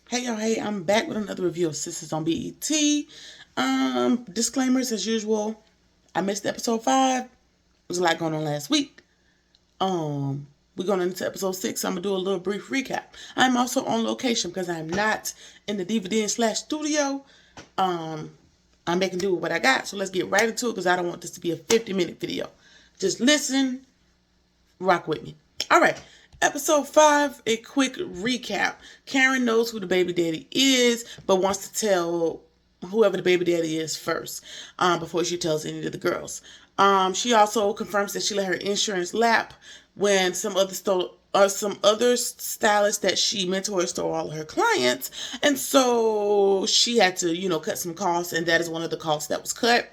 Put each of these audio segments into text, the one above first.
Hey y'all, hey, I'm back with another review of Sisters on BET. Disclaimers as usual. I missed episode 5. There was a lot going on last week. We're going into episode 6, so I'm gonna do a little brief recap. I'm also on location because I'm not in the DVD/studio. I'm making do with what I got, so let's get right into it because I don't want this to be a 50-minute video. Just listen, rock with me. All right. Episode 5, a quick recap. Karen knows who the baby daddy is, but wants to tell whoever the baby daddy is first, before she tells any of the girls. She also confirms that she let her insurance lap when some other stylists that she mentors stole all of her clients, and so she had to, cut some costs, and that is one of the costs that was cut.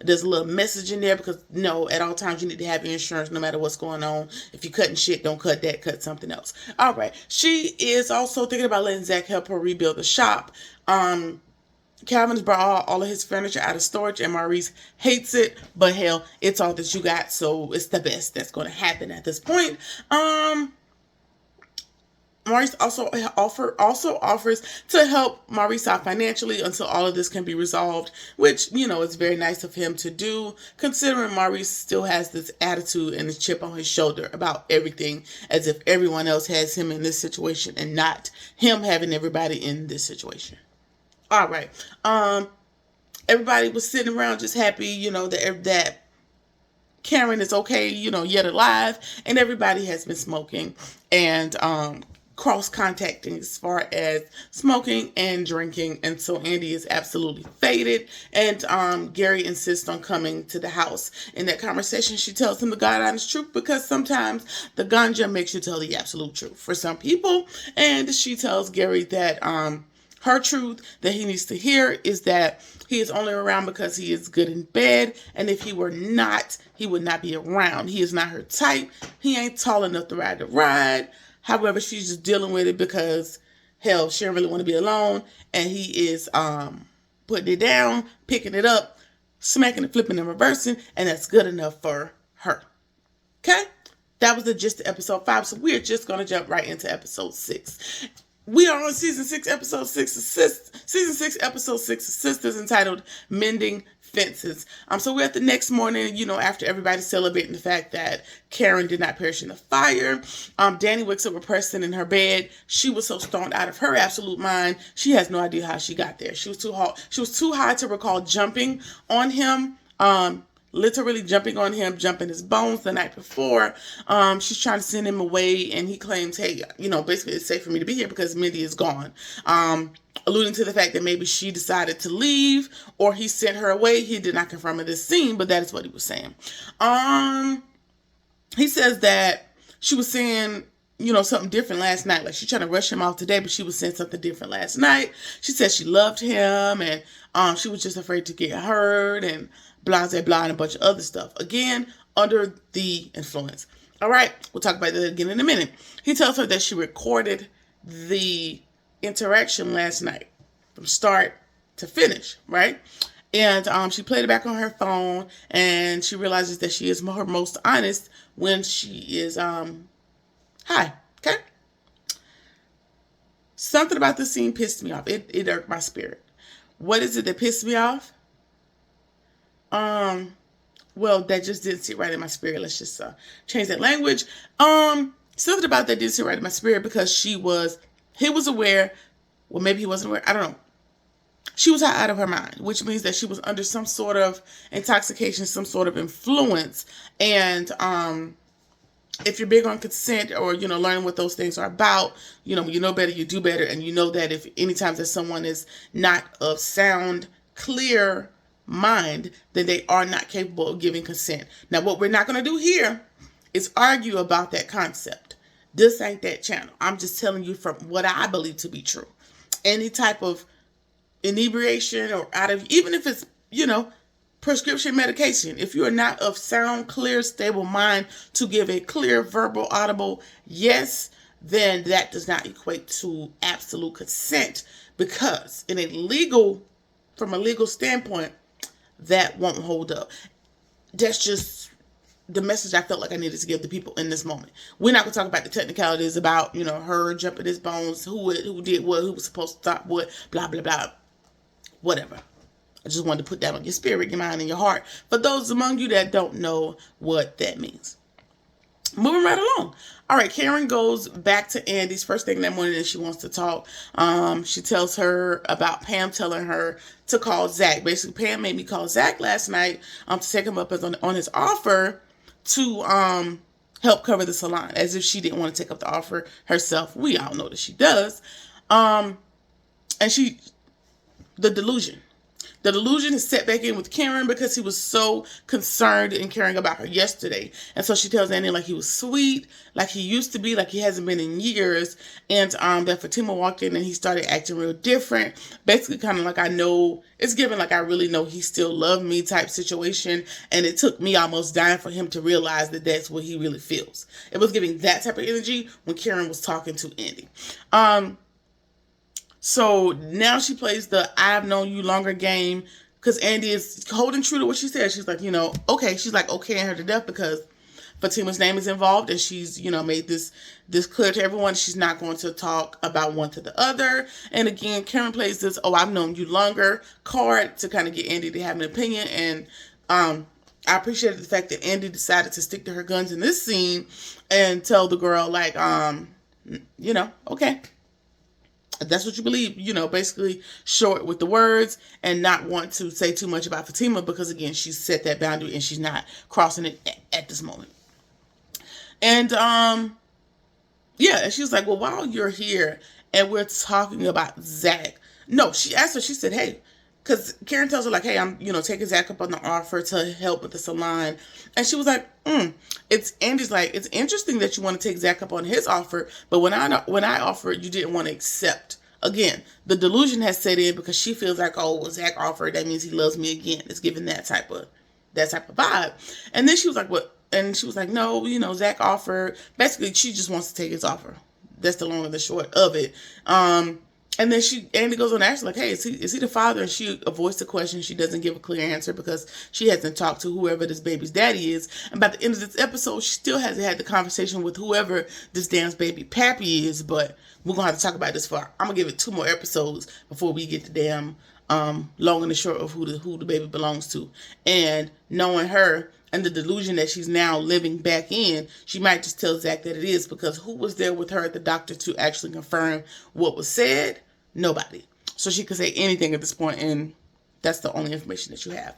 There's a little message in there because at all times you need to have insurance no matter what's going on. If you're cutting shit, don't cut that, cut something else. All right. She is also thinking about letting Zach help her rebuild the shop. Calvin's brought all of his furniture out of storage, and Maurice hates it, but hell, it's all that you got, so it's the best that's going to happen at this point. Maurice also offers to help Maurice out financially until all of this can be resolved, which, is very nice of him to do, considering Maurice still has this attitude and this chip on his shoulder about everything, as if everyone else has him in this situation and not him having everybody in this situation. All right. Everybody was sitting around just happy, that Karen is okay, yet alive, and everybody has been smoking and cross-contacting as far as smoking and drinking, and so Andy is absolutely faded, and Gary insists on coming to the house. In that conversation, she tells him the God honest truth, because sometimes the ganja makes you tell the absolute truth for some people, and she tells Gary that her truth that he needs to hear is that he is only around because he is good in bed, and if he were not, he would not be around. He is not her type. He ain't tall enough to ride the ride. However, she's just dealing with it because, hell, she don't really want to be alone, and he is putting it down, picking it up, smacking and flipping and reversing, and that's good enough for her. Okay? That was the gist of episode 5, so we're just going to jump right into episode 6. We are on season 6, episode 6 of Sisters, entitled Mending Fences. So we're at the next morning, after everybody's celebrating the fact that Karen did not perish in the fire. Danny wakes up with Preston in her bed. She was so stoned out of her absolute mind, she has no idea how she got there. She was too high to recall jumping on him. Literally jumping on him, jumping his bones the night before. She's trying to send him away, and he claims, hey, basically it's safe for me to be here because Mindy is gone. Alluding to the fact that maybe she decided to leave or he sent her away. He did not confirm at this scene, but that is what he was saying. He says that she was saying, something different last night. Like, she tried to rush him off today, but she was saying something different last night. She said she loved him, and she was just afraid to get hurt, and blah, blah, blah, and a bunch of other stuff. Again, under the influence. All right, we'll talk about that again in a minute. He tells her that she recorded the interaction last night from start to finish, right? And she played it back on her phone, and she realizes that she is her most honest when she is high. Okay? Something about this scene pissed me off. It irked my spirit. What is it that pissed me off? Well, that just didn't sit right in my spirit. Let's just change that language. Something about that didn't sit right in my spirit because he was aware. Well, maybe he wasn't aware. I don't know. She was out of her mind, which means that she was under some sort of intoxication, some sort of influence. And if you're big on consent or, learning what those things are about, you know better, you do better. And you know that if anytime that someone is not of sound, clear mind, then they are not capable of giving consent. Now, what we're not going to do here is argue about that concept. This ain't that channel. I'm just telling you from what I believe to be true. Any type of inebriation or even if it's, prescription medication, if you are not of sound, clear, stable mind to give a clear, verbal, audible yes, then that does not equate to absolute consent, because from a legal standpoint, that won't hold up. That's just the message I felt like I needed to give the people in this moment. We're not gonna talk about the technicalities about, you know, her jumping his bones, who did what, who was supposed to stop what, blah blah blah, whatever. I just wanted to put that on your spirit, your mind, and your heart for those among you that don't know what that means. Moving right along. All right, Karen goes back to Andy's first thing that morning and she wants to talk. She tells her about Pam telling her to call Zach. Basically, Pam made me call Zach last night to take him up on his offer to help cover the salon, as if she didn't want to take up the offer herself. We all know that she does. And the delusion. The delusion is set back in with Karen because he was so concerned and caring about her yesterday. And so she tells Andy like he was sweet, like he used to be, like he hasn't been in years. And that Fatima walked in and he started acting real different. Basically kind of like, I know, it's given like I really know he still loved me type situation. And it took me almost dying for him to realize that that's what he really feels. It was giving that type of energy when Karen was talking to Andy. So now she plays the I've known you longer game because Andy is holding true to what she said. She's like, you know, okay. She's like, okaying her to death because Fatima's name is involved and she's, you know, made this clear to everyone. She's not going to talk about one to the other. And again, Karen plays this, oh, I've known you longer card to kind of get Andy to have an opinion. And I appreciated the fact that Andy decided to stick to her guns in this scene and tell the girl like, you know, okay. That's what you believe, you know, basically short with the words and not want to say too much about Fatima because, again, she's set that boundary and she's not crossing it at this moment. And, yeah, and she was like, well, while you're here and we're talking about Zach. No, she asked her, she said, hey, because Karen tells her like, hey, I'm, you know, taking Zach up on the offer to help with the salon. And she was like, Andy's like, it's interesting that you want to take Zach up on his offer, but when I offered, you didn't want to accept. Again, the delusion has set in because she feels like, oh, well, Zach offered, that means he loves me again. It's giving that type of vibe. And then she was like, what? And she was like, no, you know, Zach offered. Basically, she just wants to take his offer. That's the long and the short of it. And then Andy goes on to ask, like, hey, is he the father? And she avoids the question. She doesn't give a clear answer because she hasn't talked to whoever this baby's daddy is. And by the end of this episode, she still hasn't had the conversation with whoever this damn baby pappy is. But we're going to have to talk about this I'm going to give it 2 more episodes before we get the damn long and the short of who the baby belongs to. And knowing her and the delusion that she's now living back in, she might just tell Zach that it is, because who was there with her at the doctor to actually confirm what was said? Nobody. So she could say anything at this point, and that's the only information that you have.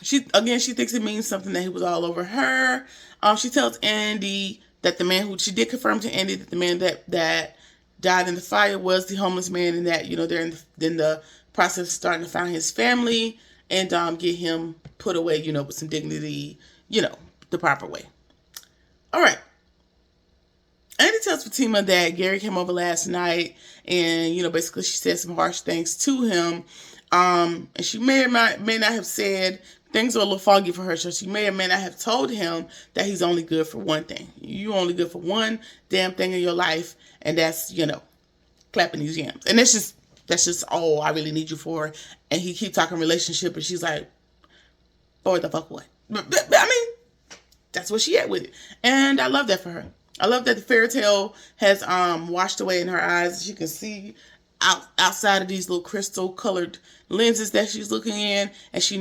She thinks it means something that he was all over her. She tells Andy that the man she did confirm to Andy that the man that died in the fire was the homeless man, and that, you know, they're in the process of starting to find his family and get him put away, you know, with some dignity, you know, the proper way. All right. Andy tells Fatima that Gary came over last night and, you know, basically she said some harsh things to him. And she may not have said, things are a little foggy for her, so she may or may not have told him that he's only good for one thing. You only good for one damn thing in your life, and that's, you know, clapping these yams. And that's just all I really need you for. And he keep talking relationship, and she's like, boy, the fuck what? But, I mean, that's where she at with it. And I love that for her. I love that the fairy tale has washed away in her eyes. She can see outside of these little crystal colored lenses that she's looking in, and she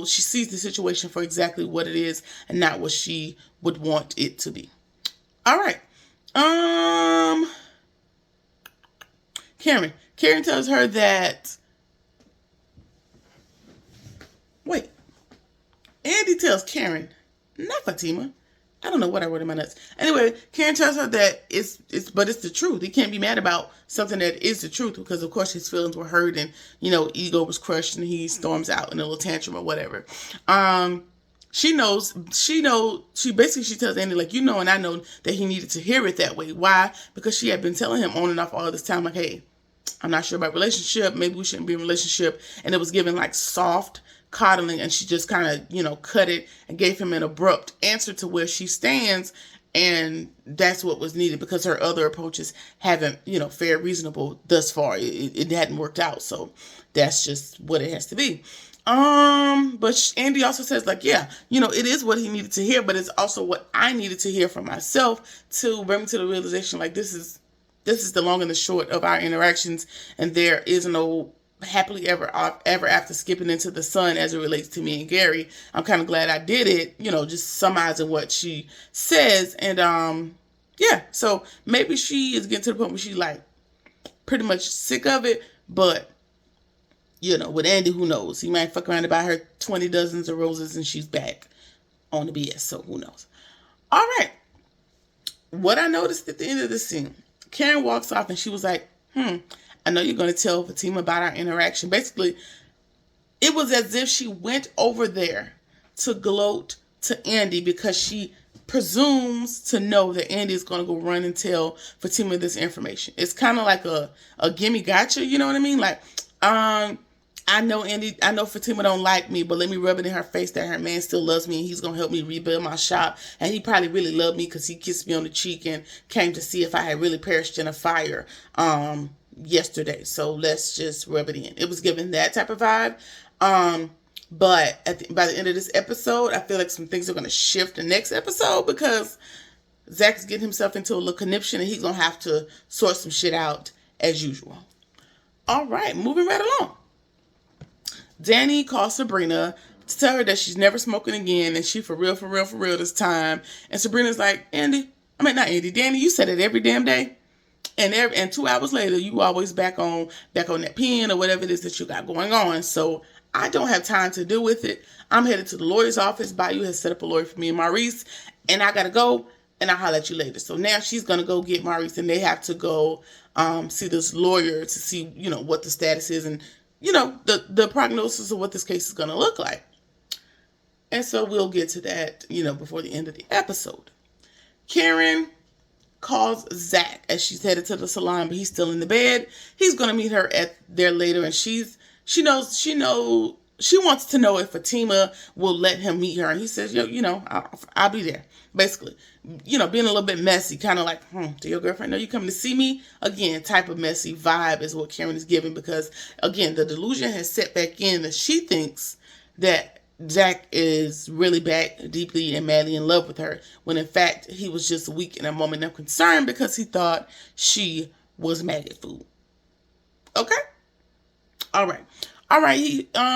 sees the situation for exactly what it is and not what she would want it to be. All right. Karen tells her that, wait, Andy tells Karen, not Fatima. I don't know what I wrote in my notes. Anyway, Karen tells her that it's the truth. He can't be mad about something that is the truth, because of course his feelings were hurt and, you know, ego was crushed, and he storms out in a little tantrum or whatever. She tells Andy, like, you know, and I know that he needed to hear it that way. Why? Because she had been telling him on and off all this time, like, hey, I'm not sure about relationship. Maybe we shouldn't be in a relationship. And it was given like soft coddling, and she just kind of, you know, cut it and gave him an abrupt answer to where she stands. And that's what was needed, because her other approaches haven't, you know, fared reasonable thus far. It hadn't worked out. So that's just what it has to be. But Andy also says, like, yeah, it is what he needed to hear, but it's also what I needed to hear from myself to bring me to the realization, like, this is the long and the short of our interactions, and there is no happily ever after skipping into the sun as it relates to me and Gary. I'm kind of glad I did it, just summarizing what she says, and yeah, so maybe she is getting to the point where she's like pretty much sick of it, but with Andy, who knows? He might fuck around and buy her 20 dozens of roses and she's back on the BS, so who knows? All right. What I noticed at the end of the scene, Karen walks off and she was like, I know you're going to tell Fatima about our interaction. Basically, it was as if she went over there to gloat to Andy because she presumes to know that Andy is going to go run and tell Fatima this information. It's kind of like a gimme gotcha, you know what I mean? Like, I know Fatima don't like me, but let me rub it in her face that her man still loves me and he's going to help me rebuild my shop. And he probably really loved me because he kissed me on the cheek and came to see if I had really perished in a fire yesterday. So let's just rub it in. It was giving that type of vibe. But by the end of this episode, I feel like some things are going to shift the next episode because Zach's getting himself into a little conniption and he's going to have to sort some shit out as usual. All right, moving right along. Danny calls Sabrina to tell her that she's never smoking again and she for real this time. And Sabrina's like, Danny, you said it every damn day. And 2 hours later, you always back on that pen or whatever it is that you got going on. So I don't have time to deal with it. I'm headed to the lawyer's office. Bayou has set up a lawyer for me and Maurice. And I got to go and I'll holler at you later. So now she's going to go get Maurice and they have to go see this lawyer to see, what the status is and, the prognosis of what this case is going to look like. And so we'll get to that, before the end of the episode. Karen calls Zach as she's headed to the salon, but he's still in the bed. He's going to meet her there later, and she wants to know if Fatima will let him meet her. And he says, I'll be there. Basically, being a little bit messy, kind of like, do your girlfriend know you coming to see me? Again, type of messy vibe is what Karen is giving because, again, the delusion has set back in that she thinks that Zach is really back deeply and madly in love with her, when in fact, he was just weak in a moment of concern because he thought she was maggot food. Okay? All right.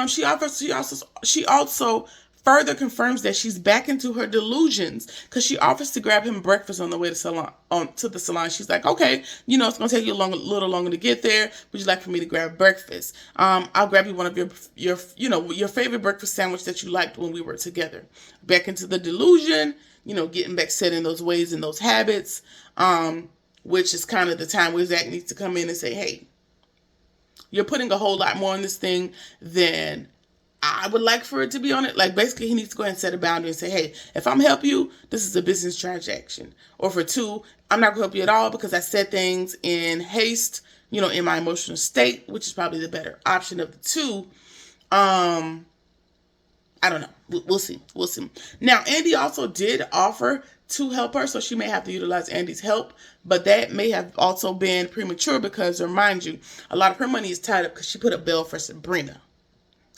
She also further confirms that she's back into her delusions because she offers to grab him breakfast on the way to the salon. She's like, okay, it's gonna take you a little longer to get there. Would you like for me to grab breakfast? I'll grab you one of your favorite breakfast sandwich that you liked when we were together. Back into the delusion, getting back set in those ways and those habits, which is kind of the time where Zach needs to come in and say, hey, you're putting a whole lot more on this thing than I would like for it to be on it. Like, basically, he needs to go ahead and set a boundary and say, hey, if I'm helping you, this is a business transaction. Or for two, I'm not going to help you at all because I said things in haste, in my emotional state, which is probably the better option of the two. I don't know. We'll see. Now, Andy also did offer to help her, so she may have to utilize Andy's help, but that may have also been premature because, remind you, a lot of her money is tied up because she put a bail for Sabrina.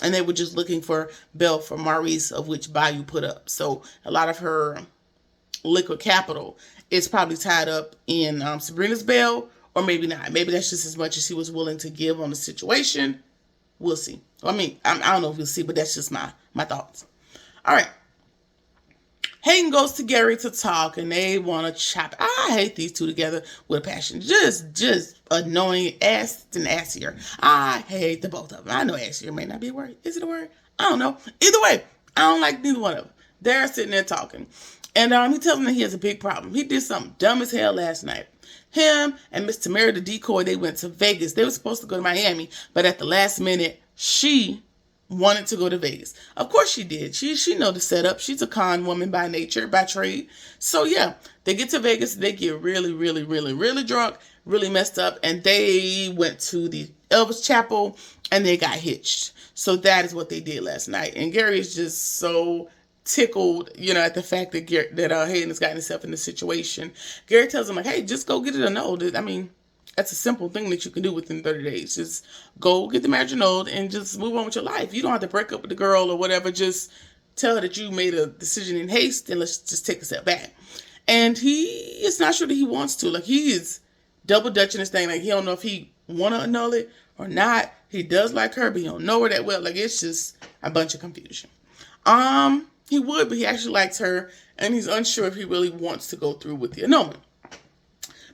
And they were just looking for bail for Maurice, of which Bayou put up. So a lot of her liquid capital is probably tied up in Sabrina's bail, or maybe not. Maybe that's just as much as he was willing to give on the situation. We'll see. I don't know if we'll see, but that's just my thoughts. All right. Hayden goes to Gary to talk, and they want to chop. I hate these two together with a passion. Just annoying, ass and assier. I hate the both of them. I know assier may not be a word. Is it a word? I don't know. Either way, I don't like neither one of them. They're sitting there talking. And he tells them that he has a big problem. He did something dumb as hell last night. Him and Miss Tamara the decoy, they went to Vegas. They were supposed to go to Miami, but at the last minute, she wanted to go to Vegas. Of course she did. She know the setup. She's a con woman by nature, by trade. So yeah, they get to Vegas. They get really, really, really, really drunk, really messed up, and they went to the Elvis Chapel and they got hitched. So that is what they did last night. And Gary is just so tickled, at the fact that Hayden has gotten himself in this situation. Gary tells him, like, hey, just go get it annulled. That's a simple thing that you can do within 30 days. Just go get the marriage annulled and just move on with your life. You don't have to break up with the girl or whatever. Just tell her that you made a decision in haste and let's just take a step back. And he is not sure that he wants to. Like, he is double dutching this thing. Like, he don't know if he want to annul it or not. He does like her, but he don't know her that well. Like, it's just a bunch of confusion. He would, but he actually likes her, and he's unsure if he really wants to go through with the annulment.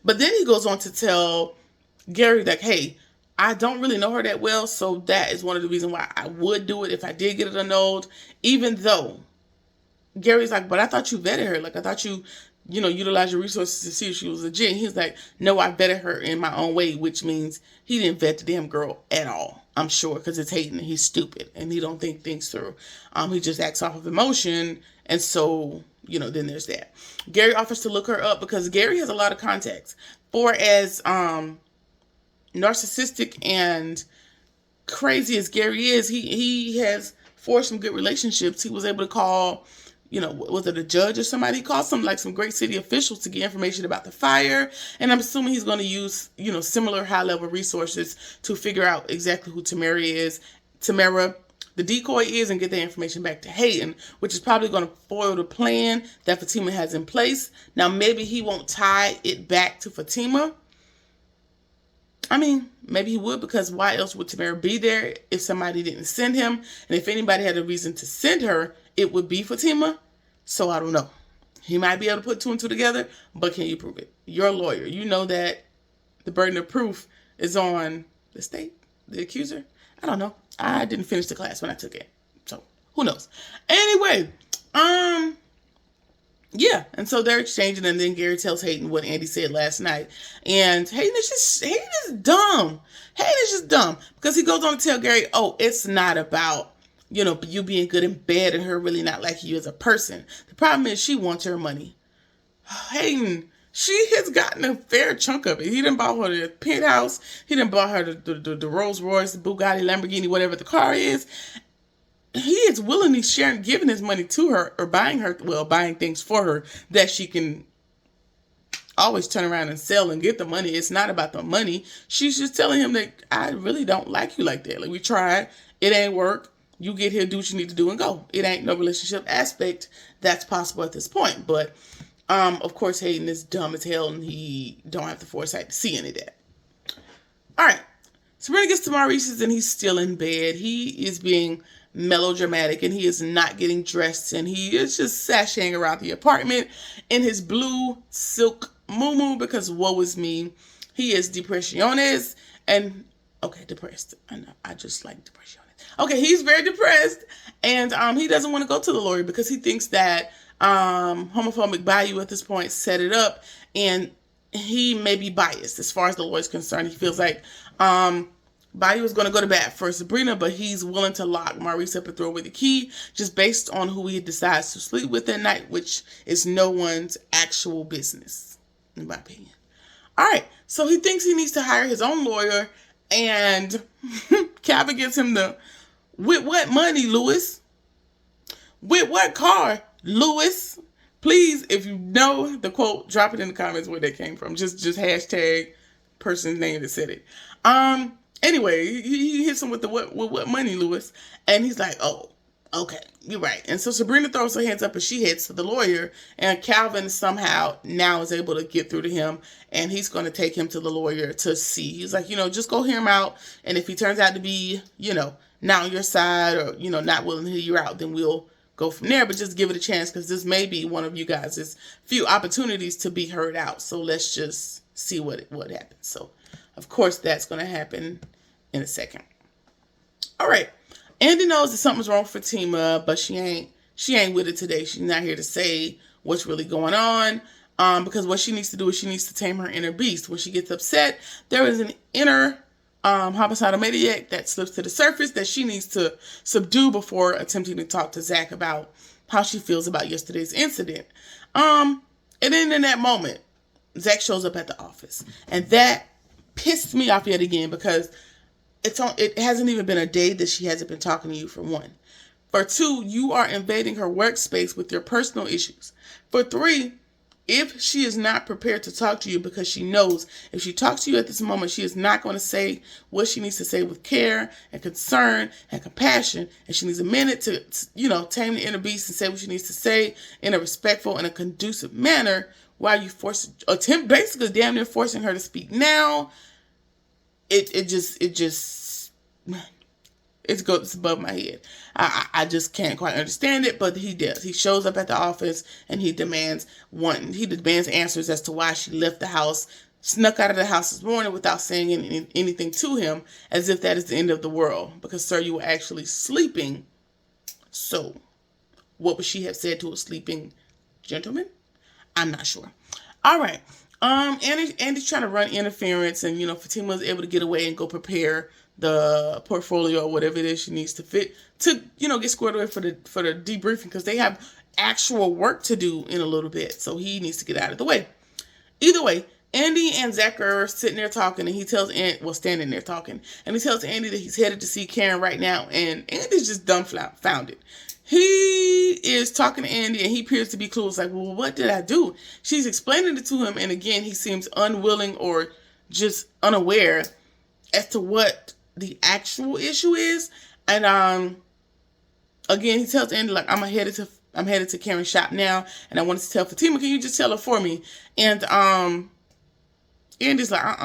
But then he goes on to tell Gary that, hey, I don't really know her that well, so that is one of the reasons why I would do it if I did get it annulled, even though Gary's like, but I thought you vetted her. Like, I thought you utilized your resources to see if she was legit. And he's like, no, I vetted her in my own way, which means he didn't vet the damn girl at all. I'm sure, because it's Hayden and he's stupid and he don't think things through. He just acts off of emotion. And so, then there's that. Gary offers to look her up because Gary has a lot of contacts. For as narcissistic and crazy as Gary is, he has forged some good relationships. He was able to call, was it a judge or somebody? He called some great city officials to get information about the fire. And I'm assuming he's going to use, similar high-level resources to figure out exactly who Tamara, the decoy is, and get that information back to Hayden, which is probably going to foil the plan that Fatima has in place. Now, maybe he won't tie it back to Fatima. I mean, maybe he would, because why else would Tamara be there if somebody didn't send him? And if anybody had a reason to send her, it would be Fatima. So I don't know. He might be able to put two and two together, but can you prove it? You're a lawyer. You know that the burden of proof is on the state, the accuser. I don't know. I didn't finish the class when I took it. So who knows? Anyway, yeah, and so they're exchanging, and then Gary tells Hayden what Andy said last night. And Hayden is dumb. Hayden is just dumb, because he goes on to tell Gary, oh, it's not about, you being good in bed and her really not liking you as a person. The problem is she wants her money. Hayden, she has gotten a fair chunk of it. He done bought her the penthouse. He done bought her the Rolls Royce, the Bugatti, Lamborghini, whatever the car is. He is willingly giving his money to her, or buying things for her that she can always turn around and sell and get the money. It's not about the money. She's just telling him that I really don't like you like that. Like, we tried. It ain't work. You get here, do what you need to do, and go. It ain't no relationship aspect that's possible at this point. But, of course, Hayden is dumb as hell, and he don't have the foresight to see any of that. All right. Sabrina gets to Maurice's, and he's still in bed. He is being melodramatic, and he is not getting dressed, and he is just sashaying around the apartment in his blue silk muumuu, because woe is me. He is depressiones, and depressed. I know, I just like depressiones. Okay, he's very depressed, and he doesn't want to go to the lawyer because he thinks that homophobic Bayou at this point set it up, and he may be biased as far as the lawyer's concerned. He feels like Bayou is going to go to bat for Sabrina, but he's willing to lock Maurice up and throw away the key just based on who he decides to sleep with that night, which is no one's actual business, in my opinion. All right, so he thinks he needs to hire his own lawyer, and Calvin gives him with what money, Lewis? With what car, Lewis? Please, if you know the quote, drop it in the comments where that came from. Just hashtag person's name that said it. Anyway, he hits him with what money, Lewis? And he's like, oh, okay, you're right. And so Sabrina throws her hands up and she heads to the lawyer, and Calvin somehow now is able to get through to him, and he's going to take him to the lawyer to see. He's like, just go hear him out, and if he turns out to be, not on your side, or, not willing to hear you out, then we'll go from there. But just give it a chance, because this may be one of you guys' few opportunities to be heard out. So let's just see what happens. So, of course, that's going to happen in a second. All right. Andy knows that something's wrong with Fatima, but she ain't with it today. She's not here to say what's really going on, because what she needs to do is she needs to tame her inner beast. When she gets upset, there is an inner homicidal maniac that slips to the surface that she needs to subdue before attempting to talk to Zach about how she feels about yesterday's incident. And then in that moment, Zach shows up at the office, and that pissed me off yet again, because it hasn't even been a day that she hasn't been talking to you, for one. For two, you are invading her workspace with your personal issues. For three, If she is not prepared to talk to you because she knows if she talks to you at this moment, she is not going to say what she needs to say with care and concern and compassion, and she needs a minute to, tame the inner beast and say what she needs to say in a respectful and a conducive manner while you basically damn near forcing her to speak now, it's above my head. I just can't quite understand it, but he does. He shows up at the office and he demands answers as to why she left the house, snuck out of the house this morning without saying anything to him, as if that is the end of the world. Because, sir, you were actually sleeping. So, what would she have said to a sleeping gentleman? I'm not sure. All right. Andy's trying to run interference, and Fatima's able to get away and go prepare the portfolio or whatever it is she needs to get squared away for the debriefing, because they have actual work to do in a little bit. So he needs to get out of the way. Either way, Andy and Zach are sitting there talking, and he tells standing there talking, and he tells Andy that he's headed to see Karen right now, and Andy's just dumbfounded. He is talking to Andy, and he appears to be clueless, like, well, what did I do? She's explaining it to him, and again, he seems unwilling or just unaware as to what the actual issue is. And again, he tells Andy, like, I'm headed to Karen's shop now, and I wanted to tell Fatima, can you just tell her for me? And Andy's like,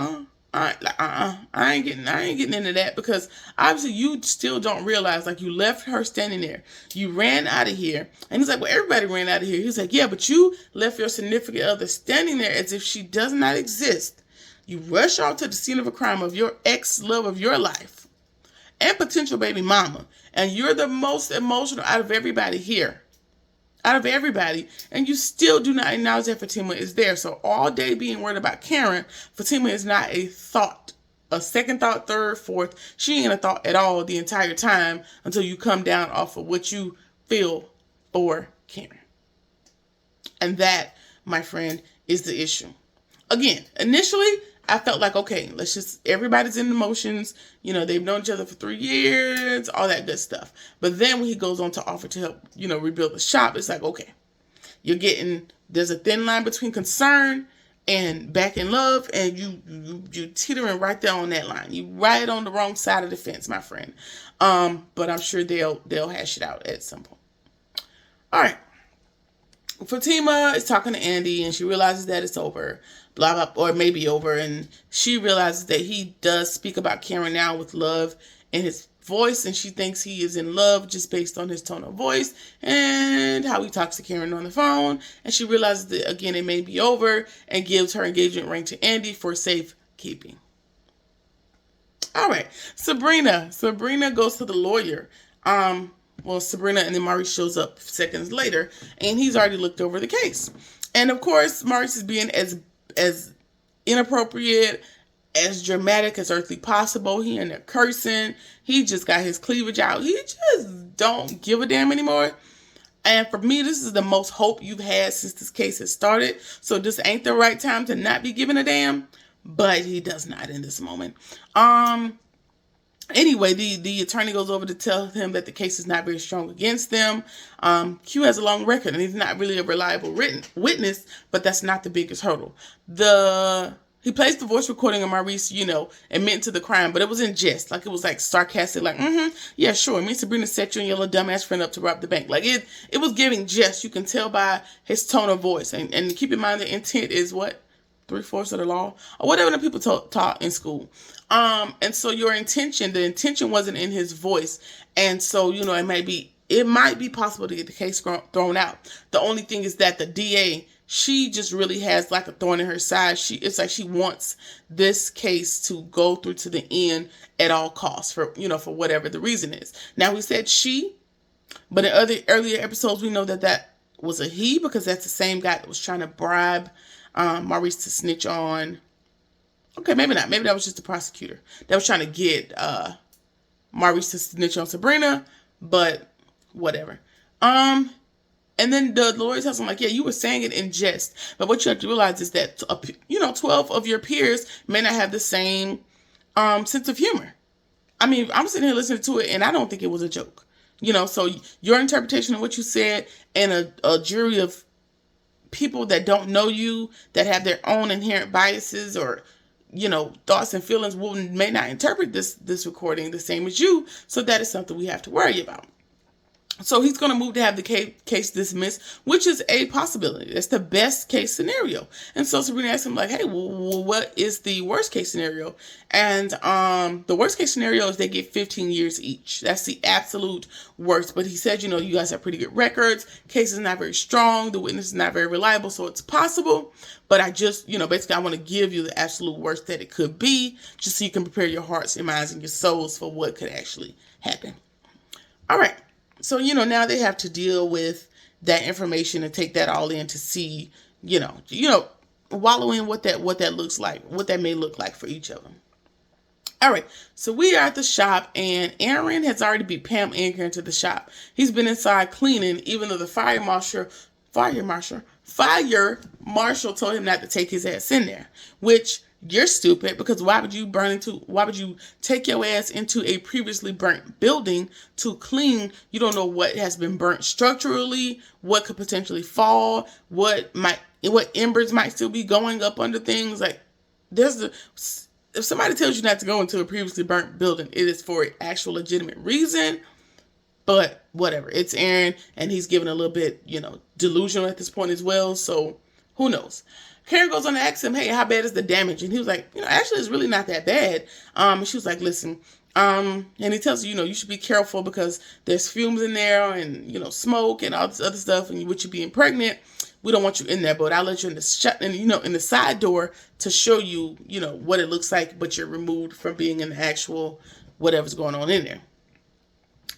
I ain't getting into that, because obviously you still don't realize, like, you left her standing there. You ran out of here. And he's like, well, everybody ran out of here. He's like, yeah, but you left your significant other standing there as if she does not exist. You rush off to the scene of a crime of your ex-love of your life and potential baby mama. And you're the most emotional out of everybody here. Out of everybody, and you still do not acknowledge that Fatima is there. So all day being worried about Karen, Fatima is not a thought, a second thought, third, fourth. She ain't a thought at all the entire time until you come down off of what you feel for Karen. And that, my friend, is the issue. Again, initially, I felt like, okay, everybody's in the motions. They've known each other for 3 years, all that good stuff. But then when he goes on to offer to help, rebuild the shop, it's like, okay, there's a thin line between concern and back in love, and you teetering right there on that line. You right on the wrong side of the fence, my friend. But I'm sure they'll hash it out at some point. All right. Fatima is talking to Andy, and she realizes that it's over, blah, blah, or maybe over, and she realizes that he does speak about Karen now with love in his voice, and she thinks he is in love just based on his tone of voice and how he talks to Karen on the phone, and she realizes that, again, it may be over, and gives her engagement ring to Andy for safekeeping. All right, Sabrina goes to the lawyer. Sabrina, and then Maurice shows up seconds later, and he's already looked over the case. And of course, Maurice is being as inappropriate, as dramatic as earthly possible. He in there cursing. He just got his cleavage out. He just don't give a damn anymore. And for me, this is the most hope you've had since this case has started. So this ain't the right time to not be giving a damn. But he does not in this moment. Anyway, the attorney goes over to tell him that the case is not very strong against them. Q has a long record, and he's not really a reliable witness, but that's not the biggest hurdle. He plays the voice recording of Maurice, admitting to the crime, but it was in jest. Like, it was like sarcastic, like, yeah, sure. Me and Sabrina set you and your little dumbass friend up to rob the bank. Like, it was giving jest. You can tell by his tone of voice. And keep in mind, the intent is what? 3/4 of the law, or whatever the people taught in school. And so the intention wasn't in his voice. And so, it might be possible to get the case thrown out. The only thing is that the DA, she just really has like a thorn in her side. It's like she wants this case to go through to the end at all costs for whatever the reason is. Now, we said she, but in earlier episodes, we know that was a he, because that's the same guy that was trying to bribe Maurice to snitch on. Okay, maybe not. Maybe that was just the prosecutor that was trying to get Maurice to snitch on Sabrina, but whatever. And then the lawyer tells him, like, yeah, you were saying it in jest, but what you have to realize is that 12 of your peers may not have the same sense of humor. I mean, I'm sitting here listening to it, and I don't think it was a joke. So your interpretation of what you said and a jury of people that don't know you, that have their own inherent biases or, thoughts and feelings may not interpret this recording the same as you. So that is something we have to worry about. So he's going to move to have the case dismissed, which is a possibility. That's the best case scenario. And so Sabrina asked him, like, hey, well, what is the worst case scenario? And the worst case scenario is they get 15 years each. That's the absolute worst. But he said, you guys have pretty good records. Case is not very strong. The witness is not very reliable. So it's possible. But I just, basically I want to give you the absolute worst that it could be, just so you can prepare your hearts, your minds, and your souls for what could actually happen. All right. So, now they have to deal with that information and take that all in to see, wallow in what that looks like, what that may look like for each of them. All right. So we are at the shop, and Aaron has already beat Pam Anchor to the shop. He's been inside cleaning, even though the fire marshal told him not to take his ass in there, which you're stupid, because why would you take your ass into a previously burnt building to clean? You don't know what has been burnt structurally, what could potentially fall, what embers might still be going up under things. Like, if somebody tells you not to go into a previously burnt building, it is for an actual legitimate reason. But whatever, it's Aaron, and he's giving a little bit, delusional at this point as well. So who knows? Karen goes on to ask him, hey, how bad is the damage? And he was like, actually, it's really not that bad. And she was like, listen, and he tells her, you should be careful because there's fumes in there and, smoke and all this other stuff. And with you being pregnant, we don't want you in there, but I'll let you in the side door to show you, what it looks like, but you're removed from being in the actual whatever's going on in there.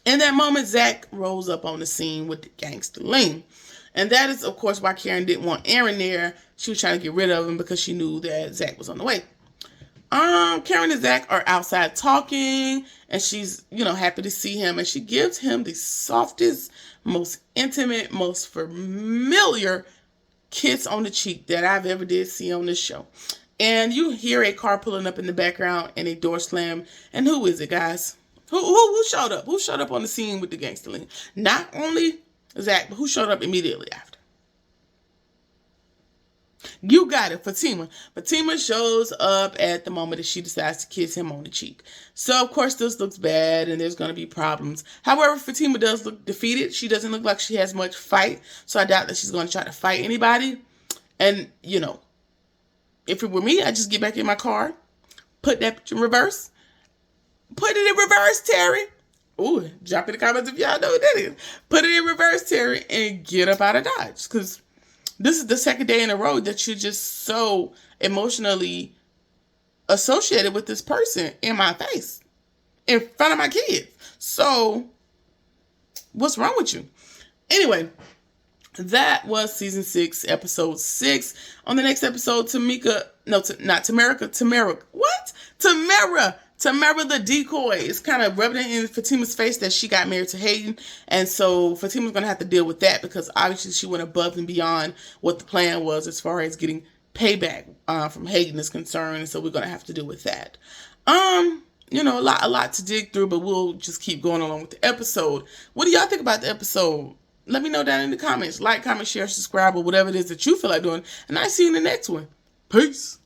In that moment, Zach rolls up on the scene with the gangster lean. And that is, of course, why Karen didn't want Aaron there. She was trying to get rid of him because she knew that Zach was on the way. Karen and Zach are outside talking, and she's, happy to see him. And she gives him the softest, most intimate, most familiar kiss on the cheek that I've ever did see on this show. And you hear a car pulling up in the background and a door slam. And who is it, guys? Who showed up? Who showed up on the scene with the gangster lean? Not only Zach, but who showed up immediately after? You got it, Fatima. Fatima shows up at the moment that she decides to kiss him on the cheek. So, of course, this looks bad and there's going to be problems. However, Fatima does look defeated. She doesn't look like she has much fight. So I doubt that she's going to try to fight anybody. And, if it were me, I'd just get back in my car, put that in reverse. Put it in reverse, Terry. Ooh, drop in the comments if y'all know what that is. Put it in reverse, Terry, and get up out of Dodge. Because this is the second day in a row that you're just so emotionally associated with this person in my face, in front of my kids. So, what's wrong with you? Anyway, that was season 6, episode 6. On the next episode, Tamara the decoy is kind of rubbing it in Fatima's face that she got married to Hayden. And so Fatima's going to have to deal with that because obviously she went above and beyond what the plan was as far as getting payback from Hayden is concerned. And so we're going to have to deal with that. A lot to dig through, but we'll just keep going along with the episode. What do y'all think about the episode? Let me know down in the comments. Like, comment, share, subscribe, or whatever it is that you feel like doing. And I'll see you in the next one. Peace.